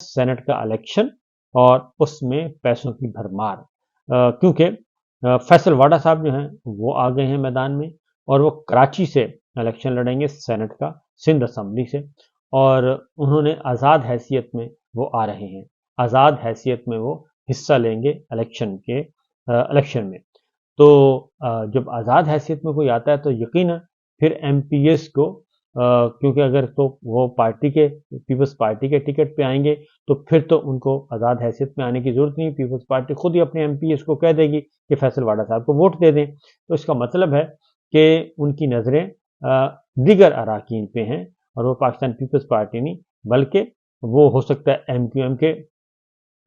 Senate का election और उसमें पैसों की भरमार, क्योंकि फैसल वाडा साहब जो हैं वो आ गए हैं मैदान में और वो कराची से इलेक्शन लड़ेंगे सेनेट का, सिंध असम्बली से, और उन्होंने आज़ाद हैसियत में वो आ रहे हैं, आज़ाद हैसियत में वो हिस्सा लेंगे इलेक्शन में। तो जब आज़ाद हैसियत में कोई आता है तो यकीनन फिर एमपीएस को, क्योंकि अगर तो वो पार्टी के पीपल्स पार्टी के टिकट पे आएंगे तो फिर तो उनको आज़ाद हैसियत में आने की ज़रूरत नहीं, पीपल्स पार्टी खुद ही अपने एमपीएस को कह देगी कि फैसल वाडा साहब को वोट दे दें। तो इसका मतलब है कि उनकी नज़रें दीगर अराकीन पे हैं और वो पाकिस्तान पीपल्स पार्टी नहीं, बल्कि वो हो सकता है एमक्यूएम के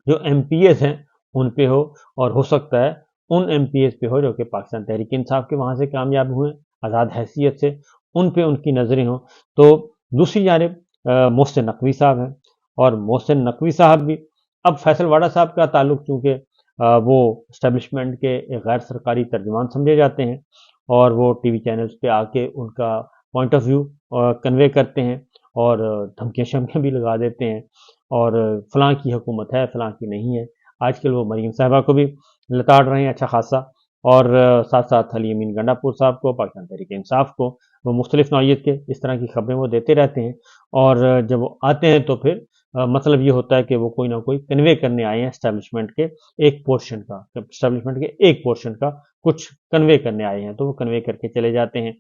जो एमपीएस हैं उन पे हो, और हो सकता है उन एमपीएस पे हो जो कि पाकिस्तान तहरीक इंसाफ के वहाँ से कामयाब हुए आज़ाद हैसियत से, उन पे उनकी नज़रें हों। तो दूसरी जानिब मोहसिन नकवी साहब हैं, और मोहसिन नकवी साहब भी, अब फैसल वाडा साहब का ताल्लुक चूँकि वो इस्टेब्लिशमेंट के एक गैर सरकारी तर्जुमान समझे जाते हैं और वो टीवी चैनल्स पे आके उनका पॉइंट ऑफ व्यू कन्वे करते हैं और धमकियाँ शमकियाँ भी लगा देते हैं और फलां की हुकूमत है, फलां की नहीं है। आजकल वो मरीम साहिबा को भी लताड़ रहे हैं अच्छा खासा, और साथ साथ अली अमीन गंडापुर साहब को, पाकिस्तान तहरीक इंसाफ को, वो मुख्तलिफ नौइयत के इस तरह की खबरें वो देते रहते हैं। और जब वो आते हैं तो फिर मतलब ये होता है कि वो कोई ना कोई कन्वे करने आए हैं इस्टेब्लिशमेंट के एक पोर्शन का, इस्टेब्लिशमेंट के एक पोर्शन का कुछ कन्वे करने आए हैं, तो वो कन्वे करके चले जाते हैं।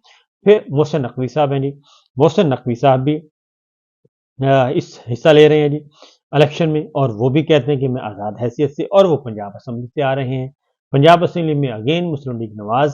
फिर मोहसिन नकवी साहब हैं जी, मोहसिन नकवी साहब भी इस हिस्सा ले रहे हैं जी इलेक्शन में, और वो भी कहते हैं कि मैं आज़ाद हैसियत से, और वो पंजाब असम्बली से आ रहे हैं। पंजाब असम्बली में अगेन मुस्लिम लीग नवाज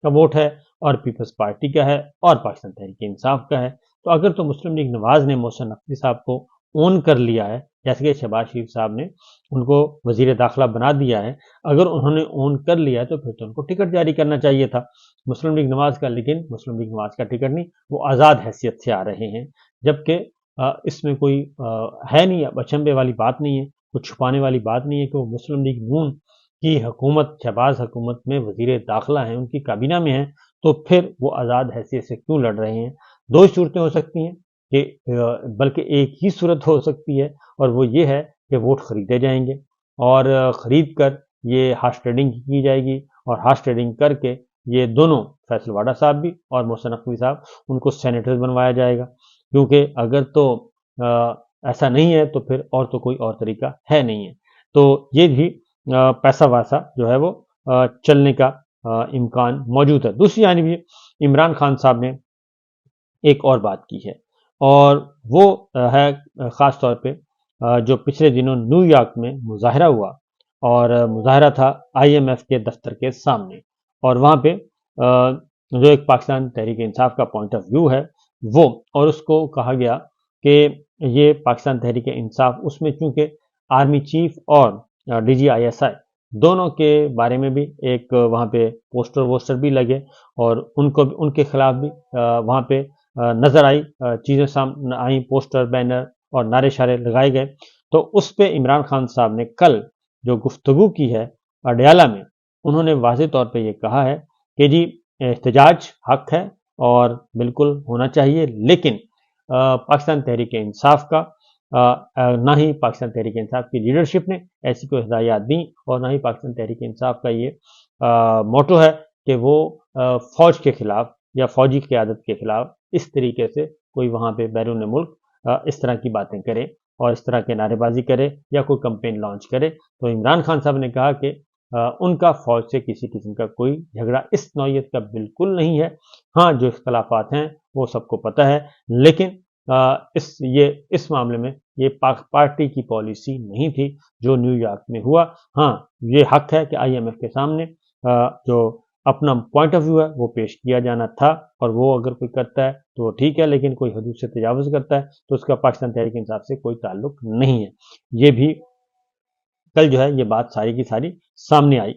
का वोट है और पीपल्स पार्टी का है और पाकिस्तान तहरीक इंसाफ का है। तो अगर तो मुस्लिम लीग नवाज ने मोहसिन नकवी साहब को ओन कर लिया है, जैसे कि शहबाज शरीफ साहब ने उनको वजीर दाखिला बना दिया है, अगर उन्होंने ओन कर लिया है तो फिर तो उनको टिकट जारी करना चाहिए था मुस्लिम लीग नवाज का, लेकिन मुस्लिम लीग नवाज का टिकट नहीं, वो आज़ाद हैसियत से आ रहे हैं। जबकि इसमें कोई है नहीं, अब अचंभे वाली बात नहीं है, कुछ छुपाने वाली बात नहीं है कि वो मुस्लिम लीग नून की हुकूमत, शहबाज हुकूमत में वजीर दाखिला हैं, उनकी काबीना में हैं, तो फिर वो आज़ाद हैसियत से क्यों लड़ रहे हैं। दो सूरतें हो सकती हैं कि बल्कि एक ही सूरत हो सकती है, और वो ये है कि वोट खरीदे जाएंगे और खरीद कर ये हार्स ट्रेडिंग की जाएगी, और हार्स ट्रेडिंग करके ये दोनों फैसल वाडा साहब भी और मोहसिन नकवी साहब उनको सेनेटर बनवाया जाएगा, क्योंकि अगर तो ऐसा नहीं है तो फिर और तो कोई और तरीका है नहीं है। तो ये भी पैसा वैसा जो है वो चलने का इम्कान मौजूद है। दूसरी जानिब भी इमरान खान साहब ने एक और बात की है, और वो है ख़ास तौर पे जो पिछले दिनों न्यूयॉर्क में मुज़ाहरा हुआ, और मुज़ाहरा था आईएमएफ के दफ्तर के सामने, और वहाँ पे जो एक पाकिस्तान तहरीक इंसाफ का पॉइंट ऑफ व्यू है वो, और उसको कहा गया कि ये पाकिस्तान तहरीक इंसाफ, उसमें चूँकि आर्मी चीफ और डीजीआईएसआई दोनों के बारे में भी एक वहाँ पे पोस्टर वोस्टर भी लगे, और उनको उनके खिलाफ भी वहाँ पे नज़र आई चीज़ें सामने आई, पोस्टर बैनर और नारे शारे लगाए गए। तो उस पे इमरान खान साहब ने कल जो गुफ्तगू की है अडयाला में, उन्होंने वाज़ेह तौर पे ये कहा है कि जी एहतजाज हक है और बिल्कुल होना चाहिए, लेकिन पाकिस्तान तहरीक इंसाफ का ना ही पाकिस्तान तहरीक इंसाफ की लीडरशिप ने ऐसी कोई हिदायत दी, और ना ही पाकिस्तान तहरीक इंसाफ का ये मोटो है कि वो फ़ौज के खिलाफ या फ़ौजी क़यादत के खिलाफ इस तरीके से कोई वहाँ पे बैरून मुल्क इस तरह की बातें करे और इस तरह के नारेबाजी करे या कोई कैंपेन लॉन्च करे। तो इमरान खान साहब ने कहा कि उनका फ़ौज से किसी किस्म का कोई झगड़ा इस नौइयत का बिल्कुल नहीं है। हाँ, जो इख्तलाफात हैं वो सबको पता है, लेकिन इस मामले में ये पार्टी की पॉलिसी नहीं थी जो न्यूयॉर्क में हुआ। हाँ, ये हक है कि आईएमएफ के सामने जो अपना पॉइंट ऑफ व्यू है वो पेश किया जाना था, और वो अगर कोई करता है तो ठीक है, लेकिन कोई हदूद से तजावुज़ करता है तो उसका पाकिस्तान तहरीक इंसाफ से कोई ताल्लुक नहीं है। ये भी कल जो है ये बात सारी की सारी सामने आई।